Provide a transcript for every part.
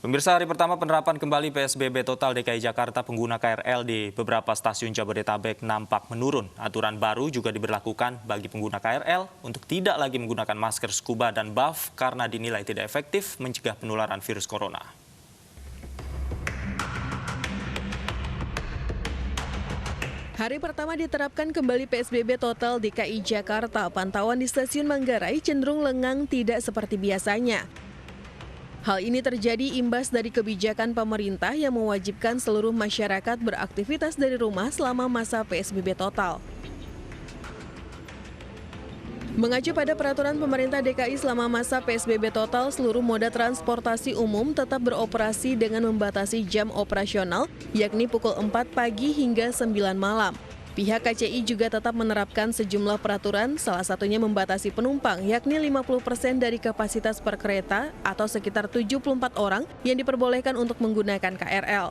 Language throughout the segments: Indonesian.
Pemirsa, hari pertama penerapan kembali PSBB total DKI Jakarta, pengguna KRL di beberapa stasiun Jabodetabek nampak menurun. Aturan baru juga diberlakukan bagi pengguna KRL untuk tidak lagi menggunakan masker scuba dan buff karena dinilai tidak efektif mencegah penularan virus corona. Hari pertama diterapkan kembali PSBB total DKI Jakarta, pantauan di stasiun Manggarai cenderung lengang tidak seperti biasanya. Hal ini terjadi imbas dari kebijakan pemerintah yang mewajibkan seluruh masyarakat beraktivitas dari rumah selama masa PSBB total. Mengacu pada peraturan pemerintah DKI selama masa PSBB total, seluruh moda transportasi umum tetap beroperasi dengan membatasi jam operasional, yakni pukul 4 pagi hingga 9 malam. Pihak KCI juga tetap menerapkan sejumlah peraturan, salah satunya membatasi penumpang, yakni 50% dari kapasitas per kereta atau sekitar 74 orang yang diperbolehkan untuk menggunakan KRL.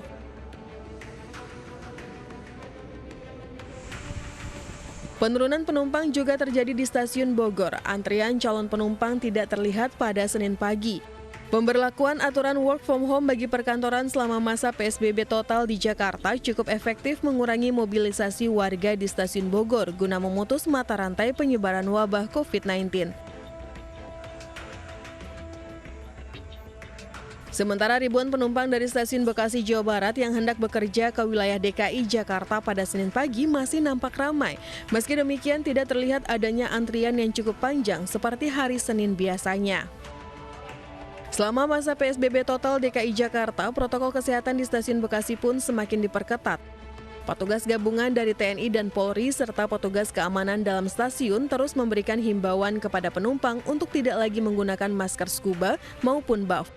Penurunan penumpang juga terjadi di stasiun Bogor. Antrian calon penumpang tidak terlihat pada Senin pagi. Pemberlakuan aturan work from home bagi perkantoran selama masa PSBB total di Jakarta cukup efektif mengurangi mobilisasi warga di stasiun Bogor guna memutus mata rantai penyebaran wabah COVID-19. Sementara ribuan penumpang dari stasiun Bekasi, Jawa Barat yang hendak bekerja ke wilayah DKI Jakarta pada Senin pagi masih nampak ramai. Meski demikian, tidak terlihat adanya antrian yang cukup panjang seperti hari Senin biasanya. Selama masa PSBB total DKI Jakarta, protokol kesehatan di stasiun Bekasi pun semakin diperketat. Petugas gabungan dari TNI dan Polri serta petugas keamanan dalam stasiun terus memberikan himbauan kepada penumpang untuk tidak lagi menggunakan masker scuba maupun buff.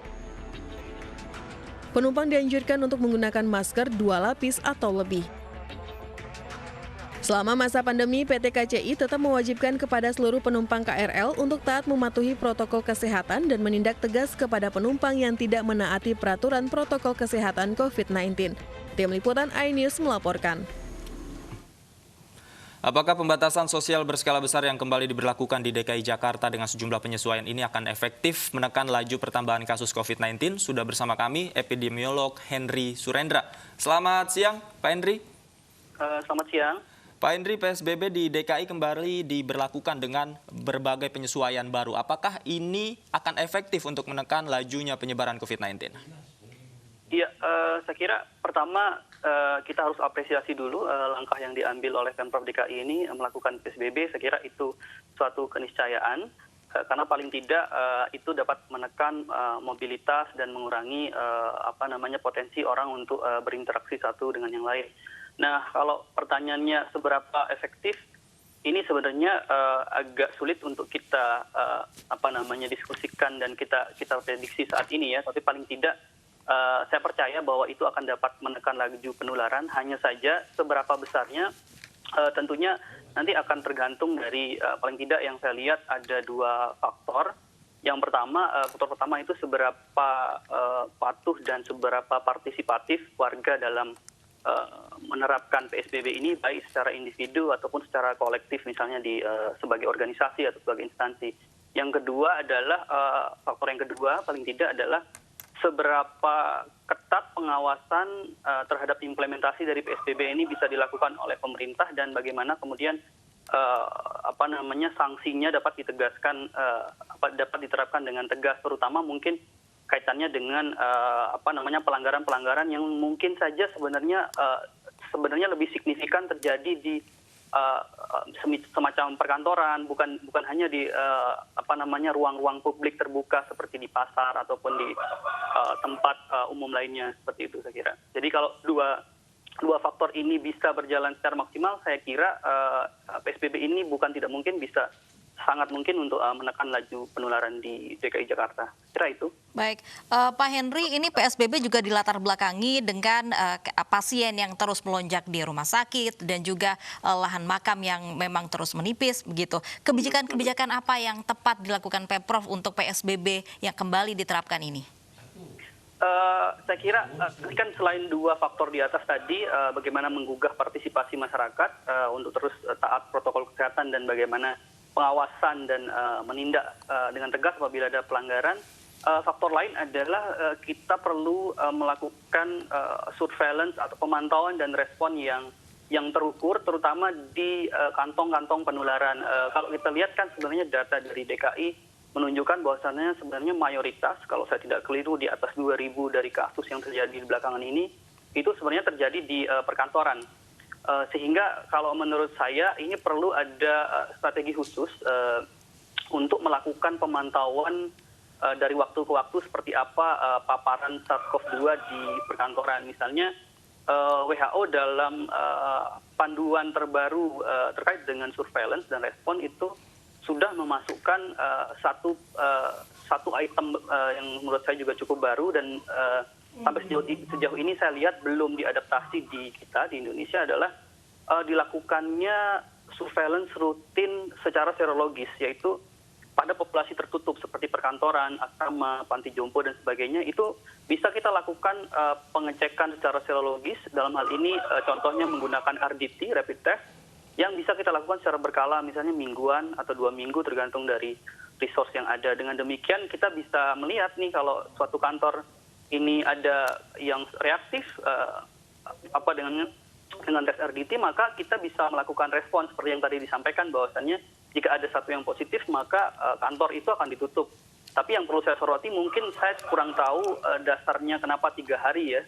Penumpang dianjurkan untuk menggunakan masker 2 lapis atau lebih. Selama masa pandemi, PT KCI tetap mewajibkan kepada seluruh penumpang KRL untuk taat mematuhi protokol kesehatan dan menindak tegas kepada penumpang yang tidak menaati peraturan protokol kesehatan COVID-19. Tim Liputan iNews melaporkan. Apakah pembatasan sosial berskala besar yang kembali diberlakukan di DKI Jakarta dengan sejumlah penyesuaian ini akan efektif menekan laju pertambahan kasus COVID-19? Sudah bersama kami epidemiolog Henry Surendra. Selamat siang, Pak Henry. Selamat siang. Pak Henry, PSBB di DKI kembali diberlakukan dengan berbagai penyesuaian baru. Apakah ini akan efektif untuk menekan lajunya penyebaran COVID-19? Iya, saya kira pertama kita harus apresiasi dulu langkah yang diambil oleh Pemprov DKI ini melakukan PSBB. Saya kira itu suatu keniscayaan karena paling tidak itu dapat menekan mobilitas dan mengurangi potensi orang untuk berinteraksi satu dengan yang lain. Nah, kalau pertanyaannya seberapa efektif, ini sebenarnya agak sulit untuk kita diskusikan dan kita prediksi saat ini ya. Tapi paling tidak saya percaya bahwa itu akan dapat menekan laju penularan. Hanya saja seberapa besarnya tentunya nanti akan tergantung dari paling tidak yang saya lihat ada 2 faktor. Yang pertama, faktor pertama itu seberapa patuh dan seberapa partisipatif warga dalam menerapkan PSBB ini, baik secara individu ataupun secara kolektif, misalnya di sebagai organisasi atau sebagai instansi. Yang kedua adalah faktor yang kedua paling tidak adalah seberapa ketat pengawasan terhadap implementasi dari PSBB ini bisa dilakukan oleh pemerintah dan bagaimana kemudian sanksinya dapat ditegaskan, dapat diterapkan dengan tegas, terutama mungkin kaitannya dengan pelanggaran-pelanggaran yang mungkin saja sebenarnya lebih signifikan terjadi di semacam perkantoran, bukan hanya di ruang-ruang publik terbuka seperti di pasar ataupun di tempat umum lainnya, seperti itu saya kira. Jadi kalau dua faktor ini bisa berjalan secara maksimal, saya kira PSBB ini bukan tidak mungkin bisa sangat mungkin untuk menekan laju penularan di DKI Jakarta. Kira itu. Baik, Pak Henry, ini PSBB juga dilatar belakangi dengan pasien yang terus melonjak di rumah sakit dan juga lahan makam yang memang terus menipis begitu. Kebijakan-kebijakan apa yang tepat dilakukan Pemprov untuk PSBB yang kembali diterapkan ini? Saya kira kan selain 2 faktor di atas tadi, bagaimana menggugah partisipasi masyarakat untuk terus taat protokol kesehatan dan bagaimana pengawasan dan menindak dengan tegas apabila ada pelanggaran. faktor lain adalah kita perlu melakukan surveillance atau pemantauan dan respon yang terukur, terutama di kantong-kantong penularan. Kalau kita lihat kan sebenarnya data dari DKI menunjukkan bahwasannya sebenarnya mayoritas, kalau saya tidak keliru, di atas 2.000 dari kasus yang terjadi di belakangan ini, itu sebenarnya terjadi di perkantoran. Sehingga kalau menurut saya ini perlu ada strategi khusus untuk melakukan pemantauan dari waktu ke waktu seperti apa paparan SARS-CoV-2 di perkantoran. Misalnya WHO dalam panduan terbaru terkait dengan surveillance dan respon itu sudah memasukkan satu item yang menurut saya juga cukup baru dan sampai sejauh ini saya lihat belum diadaptasi di kita di Indonesia adalah dilakukannya surveillance rutin secara serologis, yaitu pada populasi tertutup seperti perkantoran, asrama, panti jompo dan sebagainya, itu bisa kita lakukan pengecekan secara serologis. Dalam hal ini contohnya menggunakan RDT, rapid test, yang bisa kita lakukan secara berkala, misalnya mingguan atau 2 minggu tergantung dari resource yang ada. Dengan demikian kita bisa melihat nih kalau suatu kantor ini ada yang reaktif dengan tes RDT, maka kita bisa melakukan respon seperti yang tadi disampaikan bahwasannya jika ada satu yang positif, maka kantor itu akan ditutup. Tapi yang perlu saya soroti, mungkin saya kurang tahu dasarnya kenapa 3 hari ya.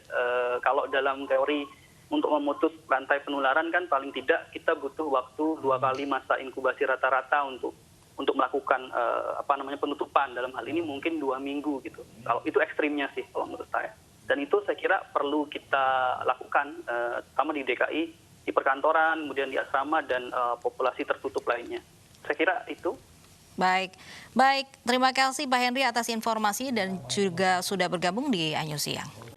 Kalau dalam teori untuk memutus rantai penularan kan paling tidak kita butuh waktu 2 kali masa inkubasi rata-rata untuk melakukan penutupan. Dalam hal ini mungkin 2 minggu gitu. Kalau itu ekstrimnya sih kalau menurut saya. Dan itu saya kira perlu kita lakukan, terutama di DKI, di perkantoran, kemudian di asrama dan populasi tertutup lainnya. Saya kira itu. Baik. Terima kasih Pak Henry atas informasi dan juga sudah bergabung di Anyu Siang.